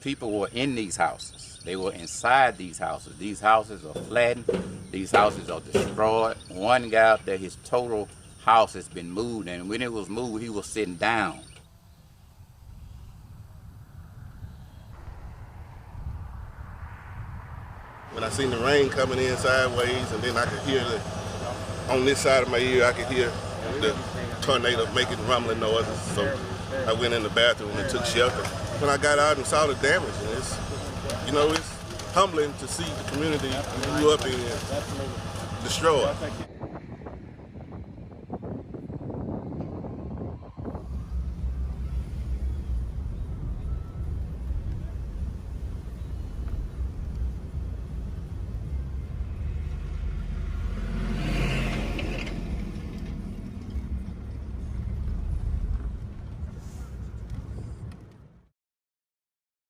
people were in these houses. They were inside these houses. These houses are flattened. These houses are destroyed. One guy out there, his total house has been moved, and when it was moved, he was sitting down. When I seen the rain coming in sideways, and then I could hear on this side of my ear, I could hear the tornado making rumbling noises. So I went in the bathroom and took shelter. When I got out and saw the damage, and it's humbling to see the community we grew up in destroyed.